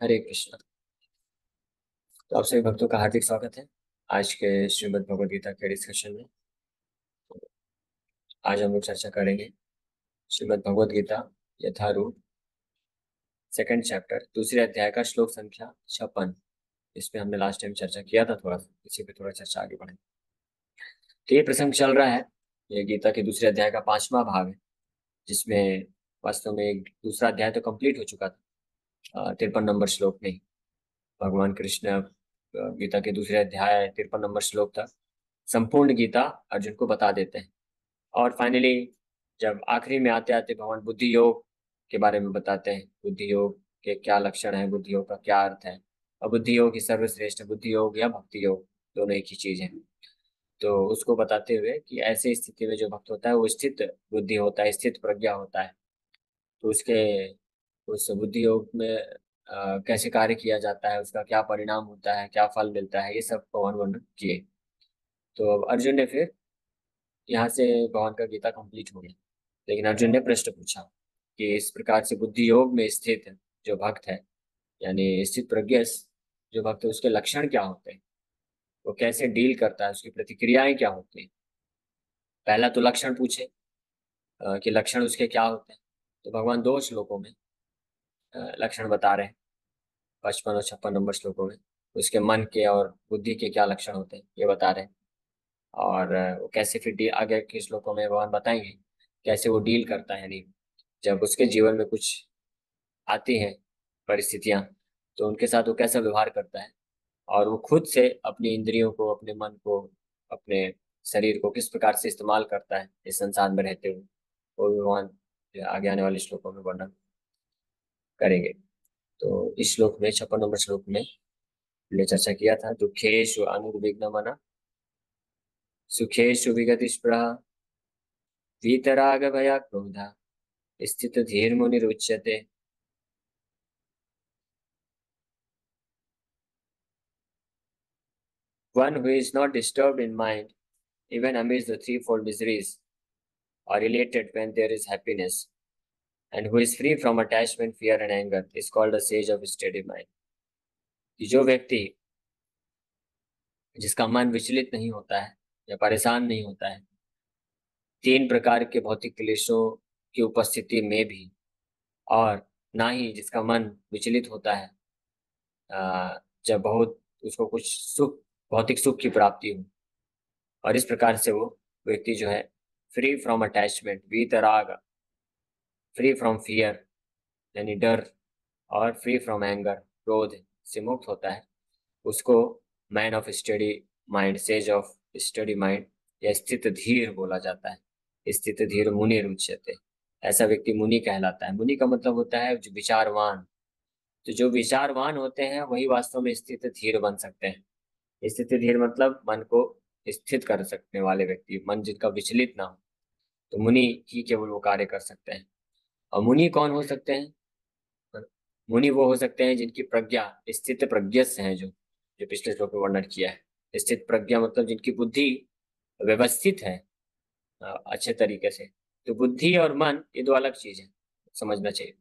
हरे कृष्णा। तो आप सभी भक्तों का हार्दिक स्वागत है आज के श्रीमद् भगवद गीता के डिस्कशन में। आज हम लोग चर्चा करेंगे श्रीमद् भगवद गीता यथारूप सेकंड चैप्टर दूसरे अध्याय का श्लोक संख्या 56। इस पे हमने लास्ट टाइम चर्चा किया था, थोड़ा सा इसी पे थोड़ा चर्चा आगे बढ़ेंगे। तो ये प्रसंग चल रहा है, ये गीता के दूसरे अध्याय का 5वां भाग है, जिसमें वास्तव में एक दूसरा अध्याय तो कंप्लीट हो चुका था 53 नंबर श्लोक में ही। भगवान कृष्ण गीता के दूसरे अध्याय 53 नंबर श्लोक तक संपूर्ण गीता अर्जुन को बता देते हैं। और फाइनली जब आखिरी में आते आते भगवान बुद्धि योग के बारे में बताते हैं, बुद्धि योग के क्या लक्षण है, बुद्धि योग का क्या अर्थ है, और बुद्धि योग ही सर्वश्रेष्ठ है, बुद्धि योग या भक्ति योग दोनों एक ही चीज है। तो उसको बताते हुए कि ऐसे स्थिति में जो भक्त होता है वो स्थित बुद्धि होता है, स्थित प्रज्ञा होता है। तो उसके उस बुद्धि योग में कैसे कार्य किया जाता है, उसका क्या परिणाम होता है, क्या फल मिलता है, ये सब भगवान वर्णन किए। तो अब अर्जुन ने फिर यहाँ से भगवान का गीता कंप्लीट हो गया, लेकिन अर्जुन ने प्रश्न पूछा कि इस प्रकार से बुद्धि योग में स्थित जो भक्त है, यानी स्थित प्रज्ञ जो भक्त है, उसके लक्षण क्या होते हैं, वो कैसे डील करता है, उसकी प्रतिक्रियाएं क्या होती हैं। पहला तो लक्षण पूछे कि लक्षण उसके क्या होते हैं। तो भगवान 2 श्लोकों में लक्षण बता रहे हैं, 55 और 56 नंबर श्लोकों में। उसके मन के और बुद्धि के क्या लक्षण होते हैं ये बता रहे हैं। और वो कैसे फिर आगे के श्लोकों में भगवान बताएंगे कैसे वो डील करता है, यानी जब उसके जीवन में कुछ आती हैं परिस्थितियां, तो उनके साथ वो कैसा व्यवहार करता है, और वो खुद से अपनी इंद्रियों को, अपने मन को, अपने शरीर को किस प्रकार से इस्तेमाल करता है इस संसार में रहते हुए, वो भी भगवान आगे आने वाले श्लोकों में वर्णन करेंगे। तो इस श्लोक में 56 नंबर श्लोक में हमने चर्चा किया था, दुखेशु अनुर्विघ्न मना सुखेशु विगति स्पृहा वीतराग भया क्रोधा स्थित धीर मुनिरुच्यते। One who is not disturbed in mind, even amidst the threefold miseries, or elated when there is happiness, and who is free from attachment, fear, and anger, is called a sage of steady mind. कि जो व्यक्ति, जिसका मन विचलित नहीं होता है या परेशान नहीं होता है 3 प्रकार के भौतिक क्लेशों की उपस्थिति में भी, और ना ही जिसका मन विचलित होता है जब बहुत उसको कुछ सुख, भौतिक सुख की प्राप्ति हो, और इस प्रकार से वो व्यक्ति जो है फ्री फ्रॉम अटैचमेंट, वीतराग, फ्री फ्रॉम फियर यानी डर, और फ्री फ्रॉम एंगर, क्रोध से मुक्त होता है, उसको man of study mind, sage of study mind या स्थित धीर बोला जाता है। स्थित धीर मुनि रुच्यते, ऐसा व्यक्ति मुनि कहलाता है। मुनि का मतलब होता है जो विचारवान। तो जो विचारवान होते हैं वही वास्तव में स्थित धीर बन सकते हैं। स्थित धीर मतलब मन को स्थित कर सकने वाले व्यक्ति, मन जिनका विचलित ना हो, तो मुनि ही केवल वो कार्य कर सकते हैं। और मुनि कौन हो सकते हैं? मुनि वो हो सकते हैं जिनकी प्रज्ञा स्थित प्रज्ञस्य है, जो जो पिछले श्लोक में वर्णन किया है। स्थित प्रज्ञा मतलब जिनकी बुद्धि व्यवस्थित है अच्छे तरीके से। तो बुद्धि और मन ये 2 अलग चीज है, समझना चाहिए।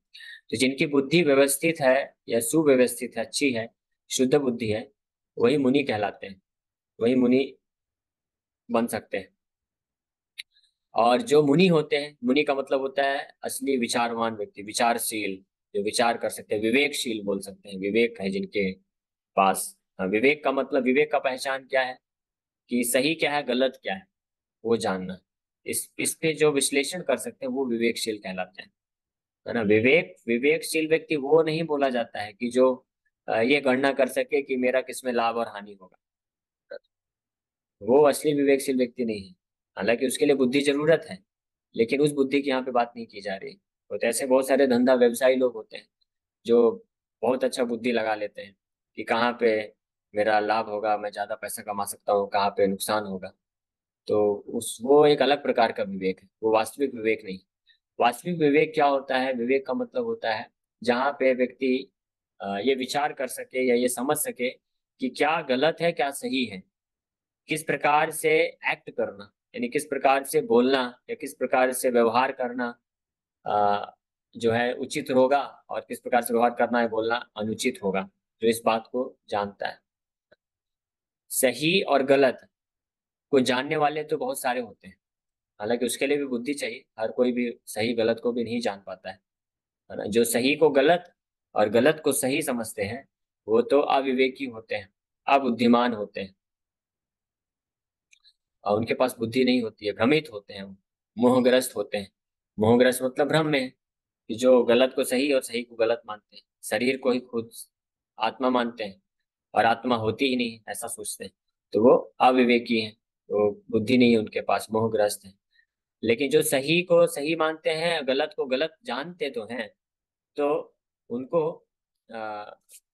तो जिनकी बुद्धि व्यवस्थित है या सुव्यवस्थित है, अच्छी है, शुद्ध बुद्धि है, वही मुनि कहलाते हैं, वही मुनि बन सकते हैं। और जो मुनि होते हैं, मुनि का मतलब होता है असली विचारवान व्यक्ति, विचारशील, जो विचार कर सकते हैं, विवेकशील बोल सकते हैं, विवेक है जिनके पास। विवेक का मतलब, विवेक का पहचान क्या है कि सही क्या है, गलत क्या है, वो जानना। इस पे जो विश्लेषण कर सकते हैं वो विवेकशील कहलाते हैं, है ना। विवेकशील व्यक्ति वो नहीं बोला जाता है कि जो ये गणना कर सके कि मेरा किसमें लाभ और हानि होगा, वो असली विवेकशील व्यक्ति नहीं है। हालांकि उसके लिए बुद्धि जरूरत है, लेकिन उस बुद्धि की यहाँ पे बात नहीं की जा रही। तो ऐसे बहुत सारे धंधा व्यवसायी लोग होते हैं जो बहुत अच्छा बुद्धि लगा लेते हैं कि कहाँ पे मेरा लाभ होगा, मैं ज्यादा पैसा कमा सकता हूँ, कहाँ पे नुकसान होगा। तो उस वो एक अलग प्रकार का विवेक है, वो वास्तविक विवेक नहीं। वास्तविक विवेक क्या होता है? विवेक का मतलब होता है जहाँ पे व्यक्ति ये विचार कर सके या ये समझ सके कि क्या गलत है, क्या सही है, किस प्रकार से एक्ट करना, यानी किस प्रकार से बोलना या किस प्रकार से व्यवहार करना जो है उचित होगा और किस प्रकार से व्यवहार करना है, बोलना अनुचित होगा, जो इस बात को जानता है। सही और गलत को जानने वाले तो बहुत सारे होते हैं, हालांकि उसके लिए भी बुद्धि चाहिए, हर कोई भी सही गलत को भी नहीं जान पाता है ना। जो सही को गलत और गलत को सही समझते हैं वो तो अविवेकी होते हैं, अबुद्धिमान होते हैं, और उनके पास बुद्धि नहीं होती है, भ्रमित होते हैं वो, मोहग्रस्त होते हैं। मोहग्रस्त मतलब भ्रम में है, कि जो गलत को सही और सही को गलत मानते हैं, शरीर को ही खुद आत्मा मानते हैं और आत्मा होती ही नहीं ऐसा सोचते हैं, तो वो अविवेकी हैं, तो बुद्धि नहीं है उनके पास, मोहग्रस्त है। लेकिन जो सही को सही मानते हैं, गलत को गलत जानते तो हैं, तो उनको आ,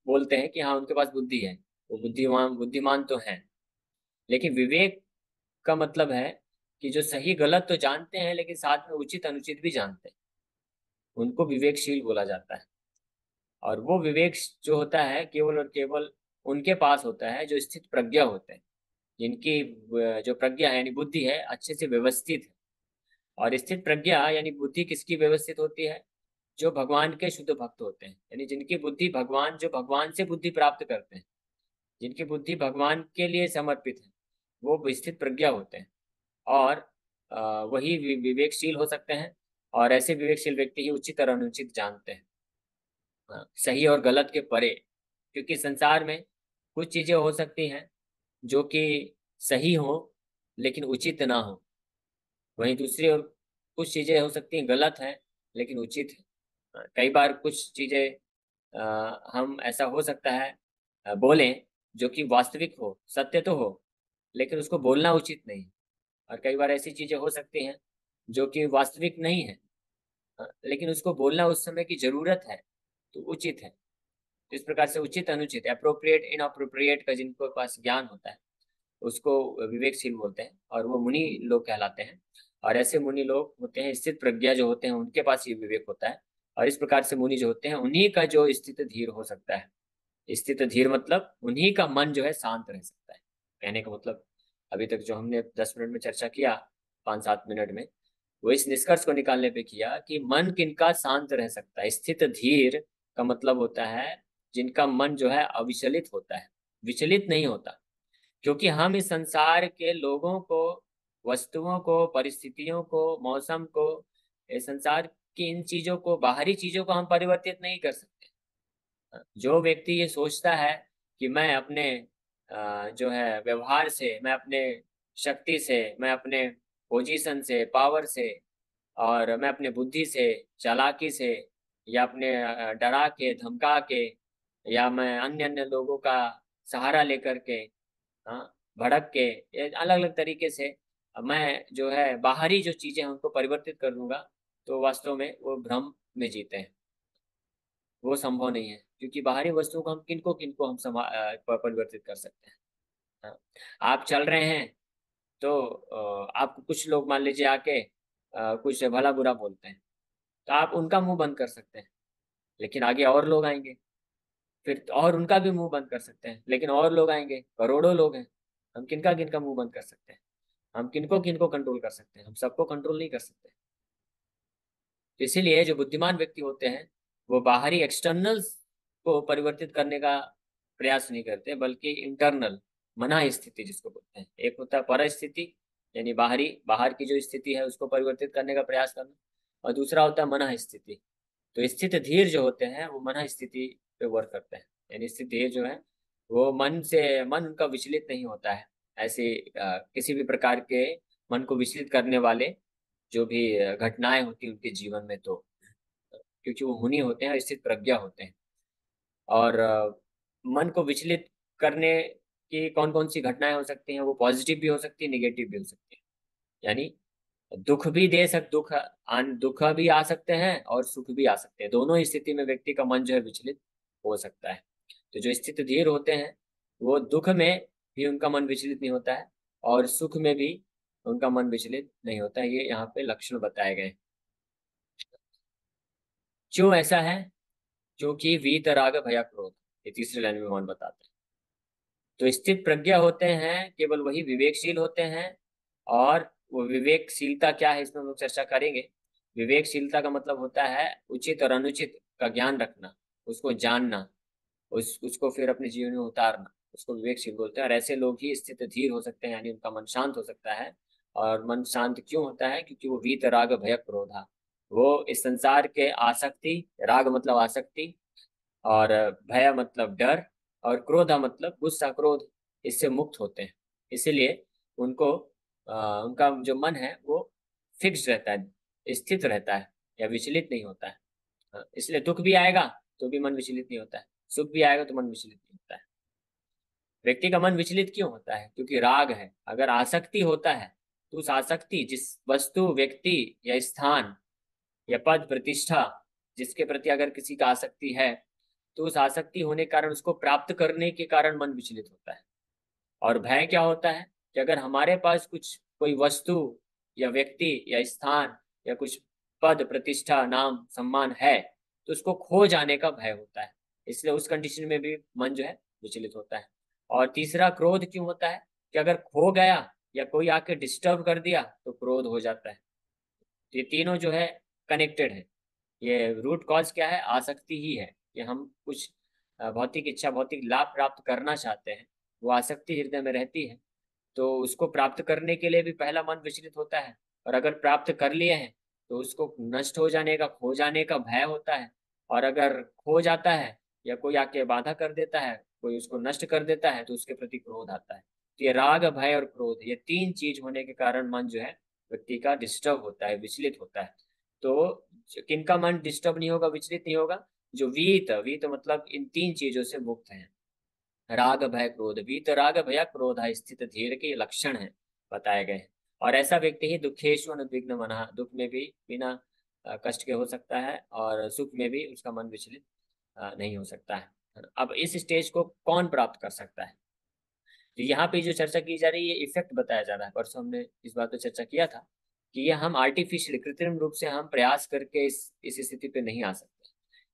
बोलते हैं कि हाँ उनके पास बुद्धि है, वो बुद्धिमान बुद्धिमान तो है। लेकिन विवेक का मतलब है कि जो सही गलत तो जानते हैं लेकिन साथ में उचित अनुचित भी जानते हैं, उनको विवेकशील बोला जाता है। और वो विवेक जो होता है केवल और केवल उनके पास होता है जो स्थित प्रज्ञा होते हैं, जिनकी जो प्रज्ञा है यानी बुद्धि है अच्छे से व्यवस्थित है। और स्थित प्रज्ञा यानी बुद्धि किसकी व्यवस्थित होती है? जो भगवान के शुद्ध भक्त होते हैं, यानी जिनकी बुद्धि भगवान, जो भगवान से बुद्धि प्राप्त करते हैं, जिनकी बुद्धि भगवान के लिए समर्पित है, वो स्थित प्रज्ञा होते हैं। और वही विवेकशील हो सकते हैं, और ऐसे विवेकशील व्यक्ति ही उचित और अनुचित जानते हैं, सही और गलत के परे। क्योंकि संसार में कुछ चीजें हो सकती हैं जो कि सही हो लेकिन उचित ना हो, वहीं दूसरी और कुछ चीजें हो सकती हैं गलत हैं लेकिन उचित है। कई बार कुछ चीजें हम ऐसा हो सकता है बोलें जो कि वास्तविक हो, सत्य तो हो, लेकिन उसको बोलना उचित नहीं। और कई बार ऐसी चीजें हो सकती हैं जो कि वास्तविक नहीं है, लेकिन उसको बोलना उस समय की जरूरत है तो उचित है। तो इस प्रकार से उचित अनुचित, अप्रोप्रिएट इन अप्रोप्रिएट का जिनको पास ज्ञान होता है उसको विवेकशील बोलते हैं, और वो मुनि लोग कहलाते हैं। और ऐसे मुनि लोग होते हैं, स्थित प्रज्ञा जो होते हैं उनके पास ये विवेक होता है। और इस प्रकार से मुनि जो होते हैं उन्हीं का जो स्थित धीर हो सकता है। स्थित धीर मतलब उन्हीं का मन जो है शांत रह सकता है, कहने का मतलब अभी तक जो हमने 10 मिनट में चर्चा किया, 5-7 मिनट में, वो इस निष्कर्ष को निकालने पे किया कि मन किनका शांत रह सकता है। स्थित धीर का मतलब होता है जिनका मन जो है अविचलित होता है, विचलित नहीं होता। क्योंकि हम इस संसार के लोगों को, वस्तुओं को, परिस्थितियों को, मौसम को, इस संसार की इन चीजों को, बाहरी चीजों को हम परिवर्तित नहीं कर सकते। जो व्यक्ति ये सोचता है कि मैं अपने जो है व्यवहार से, मैं अपने शक्ति से, मैं अपने पोजीशन से, पावर से, और मैं अपने बुद्धि से, चालाकी से, या अपने डरा के, धमका के, या मैं अन्य अन्य लोगों का सहारा लेकर के, हाँ, भड़क के, ये अलग अलग तरीके से मैं जो है बाहरी जो चीजें हैं उनको परिवर्तित कर दूंगा, तो वास्तव में वो भ्रम में जीते हैं। वो संभव नहीं है, क्योंकि बाहरी वस्तुओं को हम किनको किनको हम परिवर्तित कर सकते हैं। हाँ। आप चल रहे हैं तो आपको कुछ लोग मान लीजिए आके कुछ भला बुरा बोलते हैं, तो आप उनका मुंह बंद कर सकते हैं, लेकिन आगे और लोग आएंगे, फिर तो और उनका भी मुंह बंद कर सकते हैं, लेकिन और लोग आएंगे, करोड़ों लोग हैं। हम किनका किनका मुंह बंद कर सकते हैं? हम किनको किनको कंट्रोल कर सकते हैं? हम सबको कंट्रोल नहीं कर सकते। तो इसीलिए जो बुद्धिमान व्यक्ति होते हैं वो बाहरी एक्सटर्नल्स को परिवर्तित करने का प्रयास नहीं करते, बल्कि इंटरनल मना स्थिति जिसको बोलते हैं, एक होता है पर स्थिति, यानी बाहरी, बाहर की जो स्थिति है उसको परिवर्तित करने का प्रयास करना, और दूसरा होता है मना स्थिति। तो स्थित धीर जो होते हैं वो मना स्थिति पे वर्क करते हैं, यानी स्थित धीर जो है वो मन से, मन उनका विचलित नहीं होता है ऐसे किसी भी प्रकार के मन को विचलित करने वाले जो भी घटनाएं होती हैं उनके जीवन में, तो क्योंकि वो मुनि होते हैं, स्थित प्रज्ञा होते हैं। और मन को विचलित करने की कौन कौन सी घटनाएं हो सकती हैं? वो पॉजिटिव भी हो सकती है, निगेटिव भी हो सकती है। यानी दुख भी दुख भी आ सकते हैं और सुख भी आ सकते हैं, दोनों ही स्थिति में व्यक्ति का मन जो है विचलित हो सकता है। तो जो स्थित धीर होते हैं वो दुख में भी उनका मन विचलित नहीं होता है, और सुख में भी उनका मन विचलित नहीं होता है। ये यहाँ पे लक्षण बताए गए। क्यों ऐसा है? क्योंकि वीतराग भय क्रोध, ये तीसरी लाइन में भगवान बताते हैं। तो स्थित प्रज्ञा होते हैं केवल वही विवेकशील होते हैं। और वो विवेकशीलता क्या है इसमें हम लोग चर्चा करेंगे। विवेकशीलता का मतलब होता है उचित और अनुचित का ज्ञान रखना, उसको जानना, उसको फिर अपने जीवन में उतारना, उसको विवेकशील बोलते हैं। और ऐसे लोग ही स्थित धीर हो सकते हैं, यानी उनका मन शांत हो सकता है। और मन शांत क्यों होता है? क्योंकि वो वीत राग भय क्रोधा, वो इस संसार के आसक्ति, राग मतलब आसक्ति, और भय मतलब डर, और क्रोधा मतलब गुस्सा, क्रोध, इससे मुक्त होते हैं। इसीलिए उनको उनका जो मन है वो फिक्स रहता है, स्थित रहता है, या विचलित नहीं होता है। इसलिए दुख भी आएगा तो भी मन विचलित नहीं होता है, सुख भी आएगा तो मन विचलित नहीं होता है। व्यक्ति का मन विचलित क्यों होता है? क्योंकि राग है। अगर आसक्ति होता है तो उस आसक्ति, जिस वस्तु, व्यक्ति या स्थान या पद प्रतिष्ठा, जिसके प्रति अगर किसी का आसक्ति है, तो उस आसक्ति होने के कारण, उसको प्राप्त करने के कारण मन विचलित होता है। और भय क्या होता है? कि अगर हमारे पास कुछ, कोई वस्तु या व्यक्ति या स्थान या कुछ पद प्रतिष्ठा नाम सम्मान है, तो उसको खो जाने का भय होता है। इसलिए उस कंडीशन में भी मन जो है विचलित होता है। और तीसरा, क्रोध क्यों होता है? कि अगर खो गया या कोई आके डिस्टर्ब कर दिया तो क्रोध हो जाता है। तो ये तीनों जो है कनेक्टेड है। ये रूट कॉज क्या है? आसक्ति ही है, कि हम कुछ भौतिक इच्छा, भौतिक लाभ प्राप्त करना चाहते हैं, वो आसक्ति हृदय में रहती है। तो उसको प्राप्त करने के लिए भी पहला मन विचलित होता है। और अगर प्राप्त कर लिए हैं तो उसको नष्ट हो जाने का, खो जाने का भय होता है। और अगर खो जाता है या कोई आके बाधा कर देता है, कोई उसको नष्ट कर देता है, तो उसके प्रति क्रोध आता है। तो ये राग, भय और क्रोध, ये तीन चीज होने के कारण मन जो है व्यक्ति का डिस्टर्ब होता है, विचलित होता है। तो किनका मन डिस्टर्ब नहीं होगा, विचलित नहीं होगा? जो वीत, वीत मतलब इन तीन चीजों से मुक्त है। राग भय क्रोध, वीत राग भय क्रोध स्थित धीर के लक्षण है बताए गए हैं। और ऐसा व्यक्ति ही दुखेशु अनुद्विग्न मना, दुख में भी बिना कष्ट के हो सकता है, और सुख में भी उसका मन विचलित नहीं हो सकता है। अब इस स्टेज को कौन प्राप्त कर सकता है? तो यहाँ पे जो चर्चा की जा रही है, ये इफेक्ट बताया जा रहा है। परसों हमने इस बात पर चर्चा किया था कि ये हम आर्टिफिशियल, कृत्रिम रूप से हम प्रयास करके इस स्थिति पे नहीं आ सकते।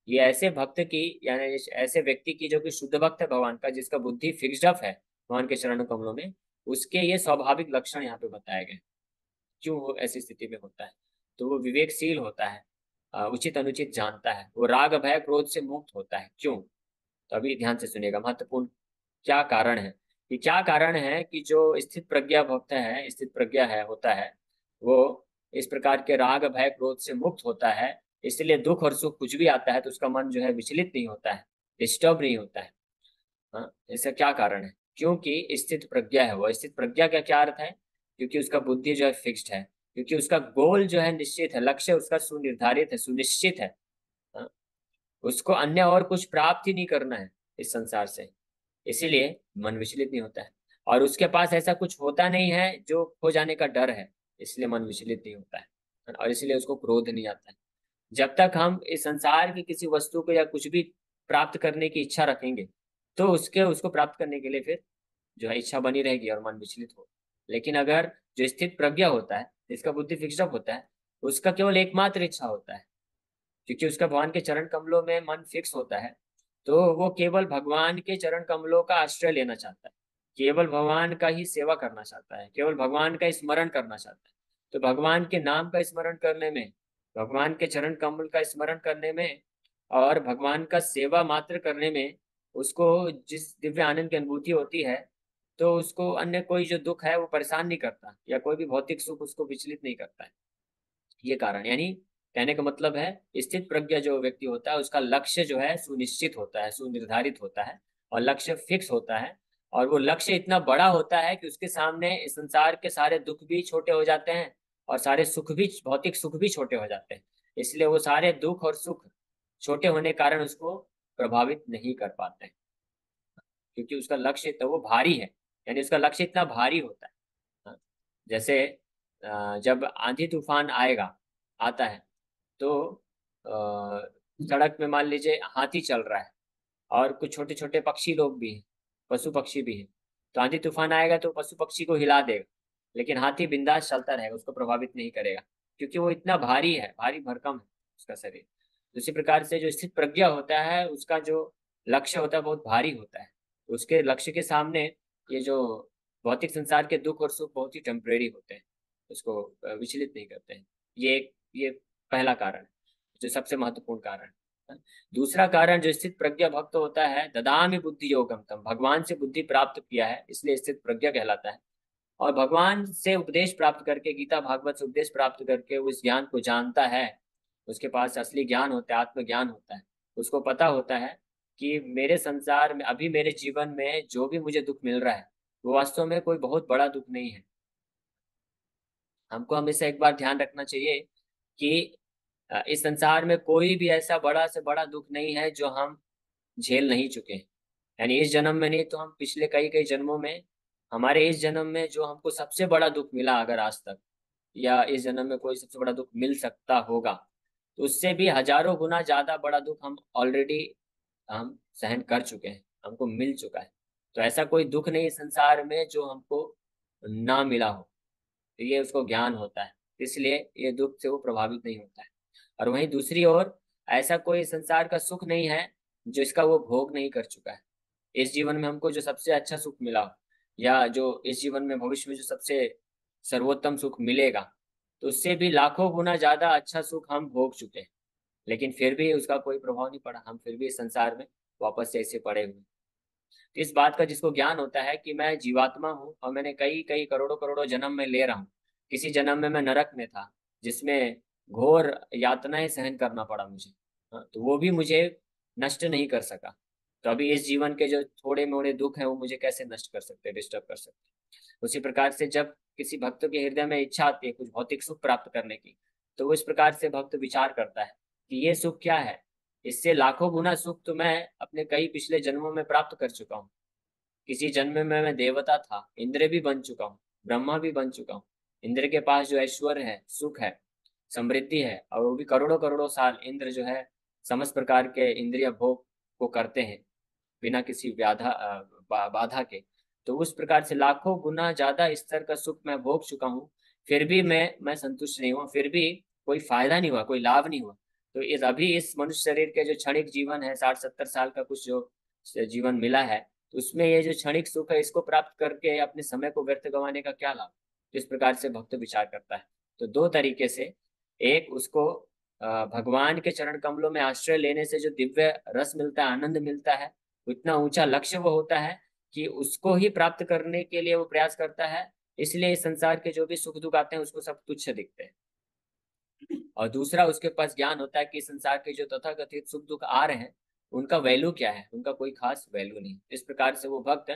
ये ऐसे भक्त की, यानी ऐसे व्यक्ति की जो कि शुद्ध भक्त है भगवान का, जिसका बुद्धि फिक्स्ड अप है भगवान के चरणों कमलों में, उसके ये स्वाभाविक लक्षण यहाँ पे बताए गए। क्यों वो ऐसी स्थिति में होता है? तो वो विवेकशील होता है, उचित अनुचित जानता है, वो राग भय क्रोध से मुक्त होता है। क्यों? तो अभी ध्यान से सुनिएगा, महत्वपूर्ण क्या कारण है। कि क्या कारण है कि जो स्थित प्रज्ञा भक्त है, स्थित प्रज्ञा है, होता है, वो इस प्रकार के राग भय क्रोध से मुक्त होता है। इसलिए दुख और सुख कुछ भी आता है तो उसका मन जो है विचलित नहीं होता है, डिस्टर्ब नहीं होता है। हाँ, इसका क्या कारण है? क्योंकि स्थित प्रज्ञा है वो। स्थित प्रज्ञा का क्या अर्थ है? क्योंकि उसका बुद्धि जो है फिक्स्ड है, क्योंकि उसका गोल जो है निश्चित है, लक्ष्य उसका सुनिर्धारित है, सुनिश्चित है। हाँ, उसको अन्य और कुछ प्राप्त ही नहीं करना है इस संसार से। इसीलिए मन विचलित नहीं होता है। और उसके पास ऐसा कुछ होता नहीं है जो खो जाने का डर है, इसलिए मन विचलित नहीं होता है। और इसलिए उसको क्रोध नहीं आता है। जब तक हम इस संसार की किसी वस्तु को या कुछ भी प्राप्त करने की इच्छा रखेंगे, तो उसको प्राप्त करने के लिए फिर जो है इच्छा बनी रहेगी और मन विचलित हो। लेकिन अगर जो स्थित प्रज्ञा होता है, जिसका बुद्धि फिक्स्ड अप होता है, उसका केवल एकमात्र इच्छा होता है, क्योंकि उसका भगवान के चरण कमलों में मन फिक्स होता है, तो वो केवल भगवान के चरण कमलों का आश्रय लेना चाहता है, केवल भगवान का ही सेवा करना चाहता है, केवल भगवान का स्मरण करना चाहता है। तो भगवान के नाम का स्मरण करने में, भगवान के चरण कमल का स्मरण करने में, और भगवान का सेवा मात्र करने में उसको जिस दिव्य आनंद की अनुभूति होती है, तो उसको अन्य कोई जो दुख है वो परेशान नहीं करता, या कोई भी भौतिक सुख उसको विचलित नहीं करता है। ये कारण, यानी कहने का मतलब है, स्थित प्रज्ञा जो व्यक्ति होता है उसका लक्ष्य जो है सुनिश्चित होता है, सुनिर्धारित होता है, और लक्ष्य फिक्स होता है। और वो लक्ष्य इतना बड़ा होता है कि उसके सामने इस संसार के सारे दुख भी छोटे हो जाते हैं, और सारे सुख भी, भौतिक सुख भी छोटे हो जाते हैं। इसलिए वो सारे दुख और सुख छोटे होने के कारण उसको प्रभावित नहीं कर पाते हैं, क्योंकि उसका लक्ष्य तो वो भारी है, यानी उसका लक्ष्य इतना भारी होता है। हाँ, जैसे जब आंधी तूफान आएगा, आता है, तो सड़क में मान लीजिए हाथी चल रहा है, और कुछ छोटे छोटे पक्षी लोग भी हैं, पशु पक्षी भी हैं। तो आंधी तूफान आएगा तो पशु पक्षी को हिला देगा, लेकिन हाथी बिंदास चलता रहेगा, उसको प्रभावित नहीं करेगा, क्योंकि वो इतना भारी है, भारी भरकम है उसका शरीर। उसी प्रकार से जो स्थित प्रज्ञा होता है, उसका जो लक्ष्य होता है बहुत भारी होता है। उसके लक्ष्य के सामने ये जो भौतिक संसार के दुख और सुख बहुत ही टेम्परेरी होते हैं, उसको विचलित नहीं करते हैं। ये पहला कारण, जो सबसे महत्वपूर्ण कारण है। दूसरा कारण, जो स्थित प्रज्ञा भक्त होता है, ददामि बुद्धि योगम तम, भगवान से बुद्धि प्राप्त किया है इसलिए स्थित प्रज्ञा कहलाता है। और भगवान से उपदेश प्राप्त करके, गीता भागवत से उपदेश प्राप्त करके उस ज्ञान को जानता है, उसके पास असली ज्ञान होता है, आत्मज्ञान होता है। उसको पता होता है कि मेरे संसार में, अभी मेरे जीवन में जो भी मुझे दुख मिल रहा है वो वास्तव में कोई बहुत बड़ा दुख नहीं है। हमको हमेशा एक बार ध्यान रखना चाहिए कि इस संसार में कोई भी ऐसा बड़ा से बड़ा दुख नहीं है जो हम झेल नहीं चुके हैं। यानी इस जन्म में नहीं तो हम पिछले कई कई जन्मों में, हमारे इस जन्म में जो हमको सबसे बड़ा दुख मिला अगर आज तक, या इस जन्म में कोई सबसे बड़ा दुख मिल सकता होगा, तो उससे भी हजारों गुना ज्यादा बड़ा दुख हम ऑलरेडी हम सहन कर चुके हैं, हमको मिल चुका है। तो ऐसा कोई दुख नहीं संसार में जो हमको ना मिला हो। तो ये उसको ज्ञान होता है, इसलिए ये दुख से वो प्रभावित नहीं होता है। और वहीं दूसरी ओर, ऐसा कोई संसार का सुख नहीं है जो इसका वो भोग नहीं कर चुका है। इस जीवन में हमको जो सबसे अच्छा सुख मिला हो, या जो इस जीवन में भविष्य में जो सबसे सर्वोत्तम सुख मिलेगा, तो उससे भी लाखों गुना ज्यादा अच्छा सुख हम भोग चुके हैं। लेकिन फिर भी उसका कोई प्रभाव नहीं पड़ा, हम फिर भी इस संसार में वापस से ऐसे पड़े हुए हैं। तो इस बात का जिसको ज्ञान होता है कि मैं जीवात्मा हूँ और मैंने कई कई करोड़ों करोड़ों जन्म में ले रहा हूँ। किसी जन्म में मैं नरक में था, जिसमें घोर यातनाएं सहन करना पड़ा मुझे, हाँ, तो वो भी मुझे नष्ट नहीं कर सका। तो अभी इस जीवन के जो थोड़े मोड़े दुख हैं वो मुझे कैसे नष्ट कर सकते, डिस्टर्ब कर सकते। उसी प्रकार से जब किसी भक्त के हृदय में इच्छा आती है कुछ भौतिक सुख प्राप्त करने की, तो वो इस प्रकार से भक्त विचार करता है कि ये सुख क्या है, इससे लाखों गुना सुख तो मैं अपने कई पिछले जन्मों में प्राप्त कर चुका हूँ। किसी जन्म में मैं देवता था, इंद्र भी बन चुका हूँ, ब्रह्मा भी बन चुका हूँ। इंद्र के पास जो ऐश्वर्य है, सुख है, समृद्धि है, और वो भी करोड़ों करोड़ों साल इंद्र जो है समस्त प्रकार के इंद्रिय भोग को करते हैं बिना किसी बाधा के। तो उस प्रकार से लाखों गुना ज्यादा स्तर का सुख मैं भोग चुका हूँ, फिर भी मैं संतुष्ट नहीं हुआ, फिर भी कोई फायदा नहीं हुआ, कोई लाभ नहीं हुआ। तो इस अभी इस मनुष्य शरीर के जो क्षणिक जीवन है, 60-70 साल का कुछ जो जीवन मिला है, तो उसमें ये जो क्षणिक सुख है इसको प्राप्त करके अपने समय को व्यर्थ गंवाने का क्या लाभ। तो इस प्रकार से भक्त विचार करता है। तो दो तरीके से, एक उसको भगवान के चरण कमलों में आश्रय लेने से जो दिव्य रस मिलता है, आनंद मिलता है, इतना ऊंचा लक्ष्य वो होता है कि उसको ही प्राप्त करने के लिए वो प्रयास करता है। इसलिए इस संसार के जो भी सुख दुख आते हैं उसको सब तुच्छ दिखते हैं। और दूसरा, उसके पास ज्ञान होता है कि संसार के जो तथाकथित सुख दुख आ रहे हैं उनका वैल्यू क्या है, उनका कोई खास वैल्यू नहीं। इस प्रकार से वो भक्त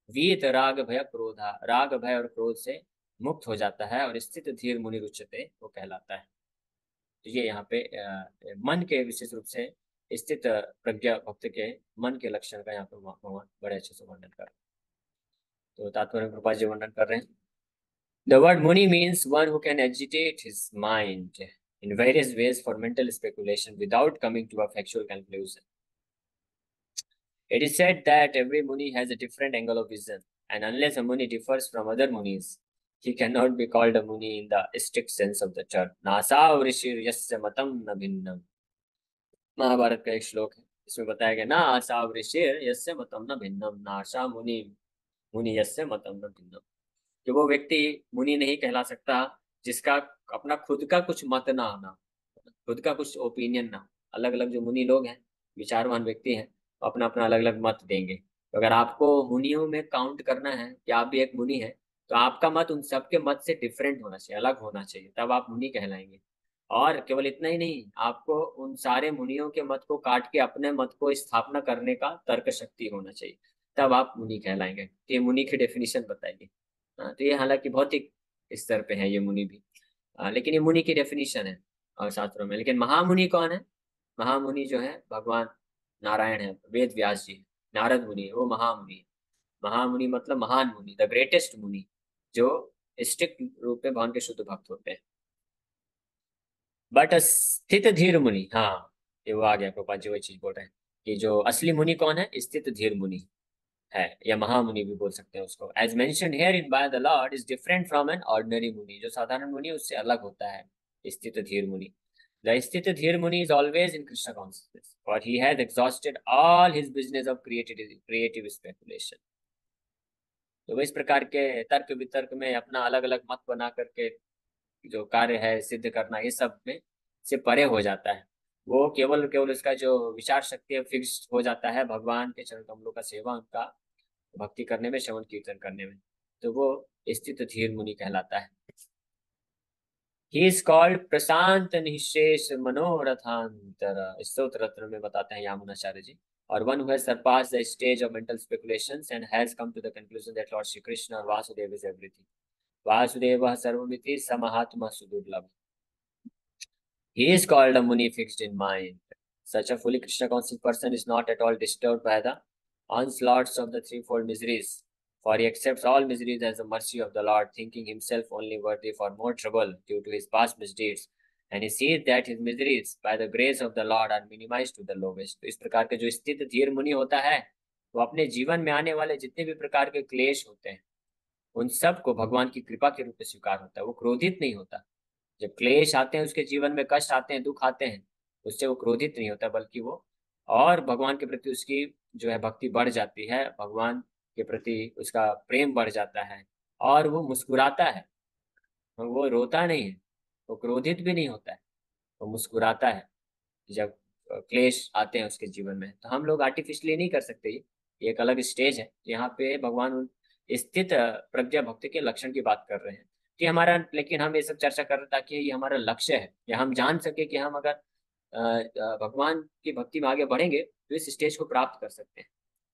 वीत राग भय क्रोधा, राग भय और क्रोध से मुक्त हो जाता है और स्थित धीर मुनि रुच्यते वो कहलाता है। तो ये यहाँ पे मन के विशेष रूप से स्थित प्रज्ञा भक्त के मन के लक्षण का यहाँ पे भगवान बड़े अच्छे से वर्णन कर रहे हैं। तो तात्पर्य में कृपा जी वर्णन कर रहे हैं। The word Muni means one who can agitate his mind in various ways for mental speculation without coming to a factual conclusion. It is said that every Muni has a different angle of vision, and unless a Muni differs from other Munis, he cannot be called a Muni in the strict sense of the term. नासा ऋषि यस्य मतम न भिन्नम, महाभारत का एक श्लोक है, इसमें बताया गया ना, आशा ऋषि यस्य मतम न भिन्नम, नाशा मुनि मुनि यस्य मतम न भिन्नम। कि वो व्यक्ति मुनि नहीं कहला सकता जिसका अपना खुद का कुछ मत ना आना, खुद का कुछ ओपिनियन ना। अलग अलग जो मुनि लोग हैं, विचारवान व्यक्ति हैं, अपना अपना अलग अलग मत देंगे। तो अगर आपको मुनियों में काउंट करना है कि आप भी एक मुनि हैं, तो आपका मत उन सबके मत से डिफरेंट होना चाहिए, अलग होना चाहिए, तब आप मुनि कहलाएंगे। और केवल इतना ही नहीं, आपको उन सारे मुनियों के मत को काट के अपने मत को स्थापना करने का तर्क शक्ति होना चाहिए, तब आप मुनि कहलाएंगे। तो ये मुनि की डेफिनेशन बताइए। हाँ, तो ये हालांकि भौतिक स्तर पे है ये मुनि भी, लेकिन ये मुनि की डेफिनेशन है शास्त्रों में। लेकिन महामुनि कौन है? महामुनि जो है भगवान नारायण है, वेद व्यास जी, नारद मुनि है, वो महामुनि है। महामुनि मतलब महान मुनि, द ग्रेटेस्ट मुनि, जो स्ट्रिक्ट रूप में भगवान के शुद्ध भक्त होते हैं। बट स्थित धीर मुनि, हाँ, ये वो आ गया, प्रभुपाद जी वही चीज बोल रहे हैं कि जो असली मुनि कौन है, स्थित धीर मुनि है, या महामुनि भी बोल सकते हैं उसको। As mention here in by the Lord is different from an ordinary muni, जो साधारण मुनि उससे अलग होता है स्थित धीर मुनि। द स्थित धीर मुनि is always in Krishna consciousness, for he has exhausted all his business of creative speculation. तो वो इस प्रकार के तर्क वितर्क में अपना अलग अलग मत बना करके जो कार्य है सिद्ध करना, ये सब में से परे हो जाता है। वो केवल केवल उसका जो विचार शक्ति है फिक्स हो जाता है भगवान के चरण कमलों का सेवा, उनका भक्ति करने में, श्रवण कीर्तन करने में। तो वो स्थित धीर मुनि कहलाता है। ही इज कॉल्ड प्रशांत निशेष मनोरथांतर, स्तोत्र रत्न में बताते हैं यामुनाचार्य जी। और one who has surpassed the stage of mental speculations and has come to the conclusion that Lord Shri Krishna और वासुदेव इज एवरीथिंग, वासुदेव सर्वमिति स महात्मा सुदुर्लभ। He is called a Muni fixed in mind. Such a fully Krishna conscious person is not at all disturbed by the onslaughts of the threefold miseries, for he accepts all miseries as the mercy of the Lord, thinking himself only worthy for more trouble due to his past misdeeds. And he sees that his miseries, by the grace of the Lord, are minimized to the lowest. तो इस प्रकार के जो स्थित धीर मुनि होता है, वो अपने जीवन में आने वाले जितने भी प्रकार के क्लेश होते हैं, उन सब को भगवान की कृपा के रूप में स्वीकार होता है। वो क्रोधित नहीं होता। जब क्लेश आते हैं, उसके जीवन में कष्ट आते हैं, दुख आते हैं, उससे वो क्रोधित नहीं होता, बल्कि वो और भगवान के प्रति उसकी जो है भक्ति बढ़ जाती है, भगवान के प्रति उसका प्रेम बढ़ जाता है, और वो मुस्कुराता है। वो रोता नहीं है, वो क्रोधित भी नहीं होता है, वो मुस्कुराता है जब क्लेश आते हैं उसके जीवन में। तो हम लोग आर्टिफिशियली नहीं कर सकते, ये एक अलग स्टेज है। यहाँ पे भगवान उन स्थित प्रज्ञा भक्ति के लक्षण की बात कर रहे हैं कि हमारा, लेकिन हम ये सब चर्चा कर रहे हैं ताकि ये हमारा लक्ष्य है, या हम जान सके कि हम अगर भगवान की भक्ति में आगे बढ़ेंगे तो इस स्टेज को प्राप्त कर सकते हैं।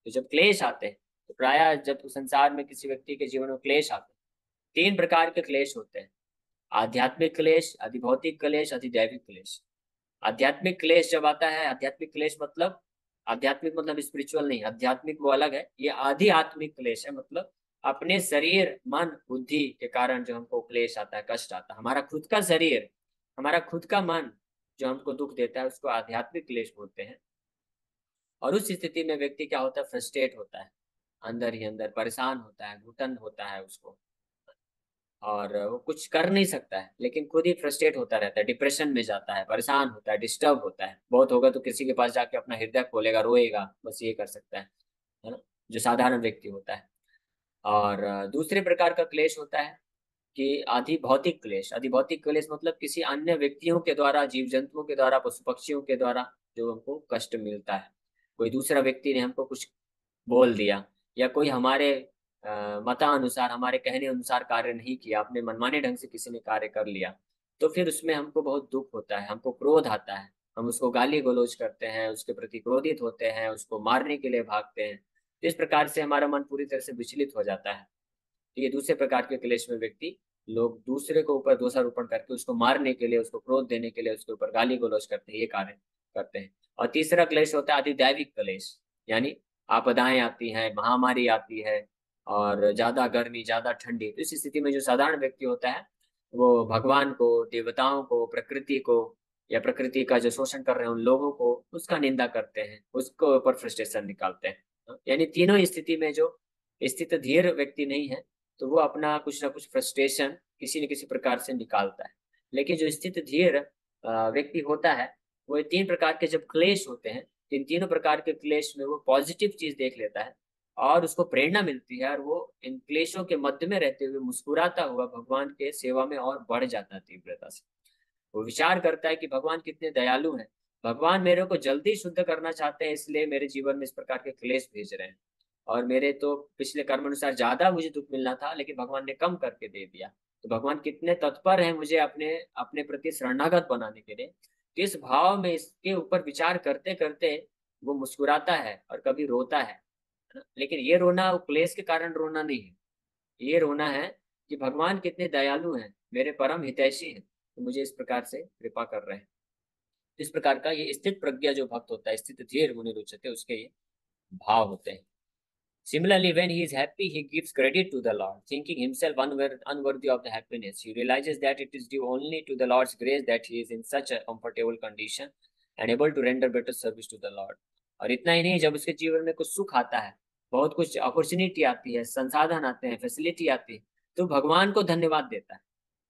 तो जब क्लेश आते हैं, तो प्रायः जब संसार में किसी व्यक्ति के जीवन में क्लेश आते हैं, तीन प्रकार के क्लेश होते हैं: आध्यात्मिक क्लेश, अधिभौतिक क्लेश, अधिदैविक क्लेश। आध्यात्मिक क्लेश जब आता है, आध्यात्मिक क्लेश मतलब, आध्यात्मिक मतलब स्पिरिचुअल नहीं, आध्यात्मिक वो अलग है। ये आधि आत्मिक क्लेश है, मतलब अपने शरीर मन बुद्धि के कारण जो हमको क्लेश आता है, कष्ट आता है, हमारा खुद का शरीर, हमारा खुद का मन जो हमको दुख देता है, उसको आध्यात्मिक क्लेश बोलते हैं। और उस स्थिति में व्यक्ति क्या होता है, फ्रस्ट्रेट होता है, अंदर ही अंदर परेशान होता है, घुटन होता है उसको, और वो कुछ कर नहीं सकता है, लेकिन खुद ही फ्रस्ट्रेट होता रहता है, डिप्रेशन में जाता है, परेशान होता है, डिस्टर्ब होता है। बहुत होगा तो किसी के पास जाके अपना हृदय खोलेगा, रोएगा, बस ये कर सकता है ना, जो साधारण व्यक्ति होता है। और दूसरे प्रकार का क्लेश होता है कि आधि भौतिक क्लेश। आधि भौतिक क्लेश मतलब किसी अन्य व्यक्तियों के द्वारा, जीव जंतुओं के द्वारा, पशु पक्षियों के द्वारा जो हमको कष्ट मिलता है। कोई दूसरा व्यक्ति ने हमको कुछ बोल दिया, या कोई हमारे मतानुसार, हमारे कहने अनुसार कार्य नहीं किया, अपने मनमाने ढंग से किसी ने कार्य कर लिया, तो फिर उसमें हमको बहुत दुख होता है, हमको क्रोध आता है, हम उसको गाली गलौज करते हैं, उसके प्रति क्रोधित होते हैं, उसको मारने के लिए भागते हैं। तो इस प्रकार से हमारा मन पूरी तरह से विचलित हो जाता है। तो ये दूसरे प्रकार के क्लेश में व्यक्ति, लोग दूसरे को ऊपर दोषारोपण करके उसको मारने के लिए, उसको क्रोध देने के लिए उसके ऊपर गाली गलौज करते हैं, ये कार्य करते हैं। और तीसरा क्लेश होता है अधिदैविक क्लेश, यानी आपदाएं आती हैं, महामारी आती है, और ज्यादा गर्मी, ज्यादा ठंडी। तो इस स्थिति में जो साधारण व्यक्ति होता है, वो भगवान को, देवताओं को, प्रकृति को, या प्रकृति का जो शोषण कर रहे हैं उन लोगों को, उसका निंदा करते हैं, उसको ऊपर फ्रस्ट्रेशन निकालते हैं। यानी तीनों स्थिति में जो स्थित धीर व्यक्ति नहीं है, तो वो अपना कुछ ना कुछ फ्रस्ट्रेशन किसी न किसी प्रकार से निकालता है। लेकिन जो स्थित धीर व्यक्ति होता है, वो ये तीन प्रकार के जब क्लेश होते हैं, इन तीनों प्रकार के क्लेश में वो पॉजिटिव चीज देख लेता है, और उसको प्रेरणा मिलती है, और वो इन क्लेशों के मध्य में रहते हुए मुस्कुराता हुआ भगवान के सेवा में और बढ़ जाता है तीव्रता से। वो विचार करता है कि भगवान कितने दयालु हैं, भगवान मेरे को जल्दी शुद्ध करना चाहते हैं, इसलिए मेरे जीवन में इस प्रकार के क्लेश भेज रहे हैं। और मेरे तो पिछले कर्म अनुसार ज्यादा मुझे दुख मिलना था, लेकिन भगवान ने कम करके दे दिया। तो भगवान कितने तत्पर हैं मुझे अपने अपने प्रति शरणागत बनाने के लिए। तो इस भाव में, इसके ऊपर विचार करते करते वो मुस्कुराता है और कभी रोता है ना? लेकिन ये रोना वो क्लेश के कारण रोना नहीं है, ये रोना है कि भगवान कितने दयालु हैं, मेरे परम हितैषी हैं, तो मुझे इस प्रकार से कृपा कर रहे हैं। इस प्रकार का ये स्थित प्रज्ञा जो भक्त होता है, स्थित धीर मुनि रुचते, उसके ये भाव होते हैं। Similarly, when he is happy, he gives credit to the Lord, thinking himself unworthy of the happiness. He realizes that it is due only to the Lord's grace that he is in such a comfortable condition and able to render better service to the Lord. और इतना ही नहीं, जब उसके जीवन में कुछ सुख आता है, बहुत कुछ अपॉर्चुनिटी आती है, संसाधन आते हैं, फैसिलिटी आती है, तो भगवान को धन्यवाद देता है,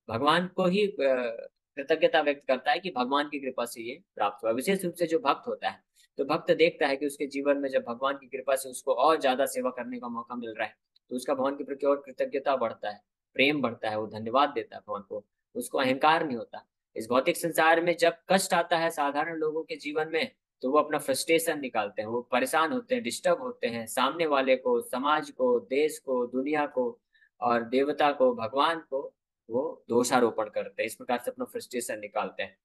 भगवान को ही कृतज्ञता व्यक्त करता है कि भगवान की कृपा से ये प्राप्त हुआ। विशेष रूप से जो भक्त होता है, तो भक्त देखता है कि उसके जीवन में जब भगवान की कृपा से उसको और ज्यादा सेवा करने का मौका मिल रहा है, तो उसका भगवान के प्रति और कृतज्ञता बढ़ता है, प्रेम बढ़ता है, वो धन्यवाद देता है भगवान को, उसको अहंकार नहीं होता। इस भौतिक संसार में जब कष्ट आता है साधारण लोगों के जीवन में, तो वो अपना फ्रस्ट्रेशन निकालते हैं, वो परेशान होते हैं, डिस्टर्ब होते हैं, सामने वाले को, समाज को, देश को, दुनिया को और देवता को, भगवान को वो दोषारोपण करते हैं, इस प्रकार से अपना फ्रस्ट्रेशन निकालते हैं।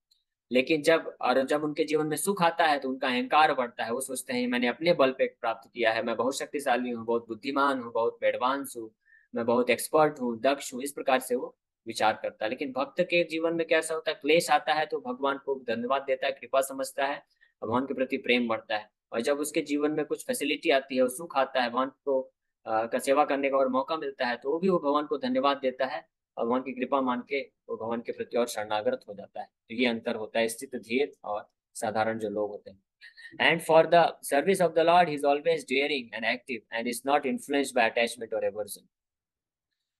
लेकिन जब उनके जीवन में सुख आता है तो उनका अहंकार बढ़ता है, वो सोचते हैं मैंने अपने बल पे प्राप्त किया है, मैं बहुत शक्तिशाली हूँ, बहुत बुद्धिमान हूँ, बहुत एडवांस हूँ, मैं बहुत एक्सपर्ट हूँ, दक्ष हूँ, इस प्रकार से वो विचार करता है। लेकिन भक्त के जीवन में कैसा होता है, क्लेश आता है तो भगवान को धन्यवाद देता है, कृपा समझता है, भगवान के प्रति प्रेम बढ़ता है। और जब उसके जीवन में कुछ फैसिलिटी आती है, सुख आता है, भगवान को का सेवा करने का और मौका मिलता है, तो वो भी वो भगवान को धन्यवाद देता है और भगवान की कृपा मान के वो भगवान के प्रति और शरणागत हो जाता है। तो ये अंतर होता है स्थित धीर और साधारण जो लोग होते हैं। And for the service of the Lord he is always daring and active and is not influenced by attachment और aversion.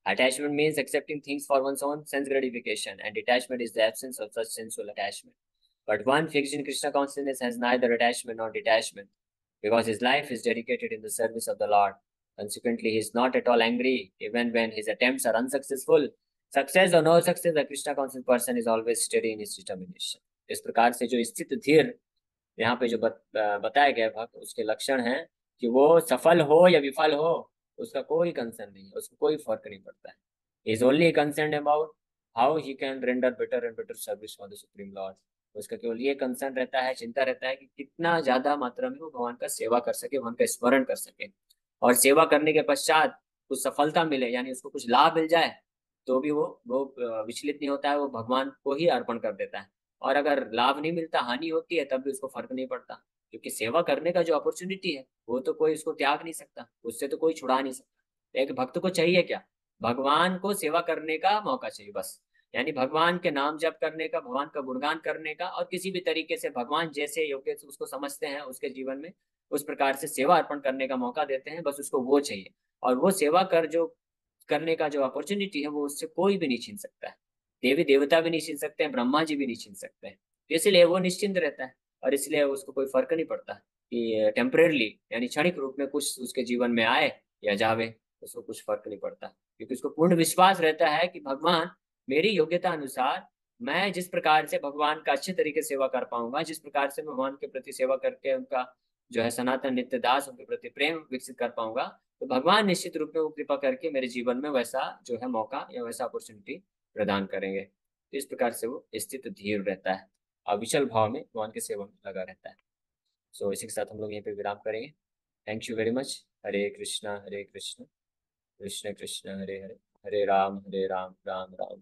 Attachment means accepting things for one's own sense gratification, and detachment is the absence of such sensual attachment. But one fixed in Krishna consciousness has neither attachment nor detachment, because his life is dedicated in the service of the Lord. Consequently, he is not at all angry, even when his attempts are unsuccessful. Success or no success, the Krishna conscious person is always steady in his determination. इस प्रकार से जो स्थित धीर यहाँ पे जो बताया गया भक्त, उसके लक्षण हैं कि वो सफल हो या विफल हो, उसका कोई कंसर्न नहीं है, उसको कोई फर्क नहीं पड़ता है। Is only concern about how he can render better and better service for the supreme Lord. उसका केवल ये कंसर्न रहता है, चिंता रहता है कि कितना ज्यादा मात्रा में वो भगवान का सेवा कर सके, भगवान का स्मरण कर सके, और सेवा करने के पश्चात कुछ सफलता मिले, यानी उसको कुछ लाभ मिल जाए, तो भी वो विचलित नहीं होता है, वो भगवान को ही अर्पण कर देता है। और अगर लाभ नहीं मिलता, हानि होती है, तब भी उसको फर्क नहीं पड़ता, क्योंकि सेवा करने का जो अपॉर्चुनिटी है वो तो कोई उसको त्याग नहीं सकता, उससे तो कोई छुड़ा नहीं सकता। एक भक्त को चाहिए क्या? भगवान को सेवा करने का मौका चाहिए बस। यानी भगवान के नाम जप करने का, भगवान का गुणगान करने का, और किसी भी तरीके से भगवान जैसे योग्य से उसको समझते हैं उसके जीवन में उस प्रकार से सेवा अर्पण करने का मौका देते हैं, बस उसको वो चाहिए। और वो सेवा कर जो करने का जो अपॉर्चुनिटी है वो उससे कोई भी नहीं छीन सकता है। देवी देवता भी नहीं छीन सकते हैं, ब्रह्मा जी भी नहीं छीन सकते हैं। तो इसलिए वो निश्चिंत रहता है, और इसलिए उसको कोई फर्क नहीं पड़ता कि टेम्परेरली यानी क्षणिक रूप में कुछ उसके जीवन में आए या जावे, उसको कुछ फर्क नहीं पड़ता, क्योंकि उसको पूर्ण विश्वास रहता है कि भगवान मेरी योग्यता अनुसार, मैं जिस प्रकार से भगवान का अच्छे तरीके से सेवा कर पाऊंगा, जिस प्रकार से मैं भगवान के प्रति सेवा करके उनका जो है सनातन नित्य दास, उनके प्रति प्रेम विकसित कर पाऊंगा, तो भगवान निश्चित रूप में वो कृपा करके मेरे जीवन में वैसा जो है मौका या वैसा अपॉर्चुनिटी प्रदान करेंगे। तो इस प्रकार से वो स्थित धीर रहता है, अविचल भाव में भगवान की सेवा में लगा रहता है। सो इसी के साथ हम लोग यहीं पे विराम करेंगे। Thank you very much. Hare Krishna Krishna Krishna Hare Hare, Hare Ram Ram Ram.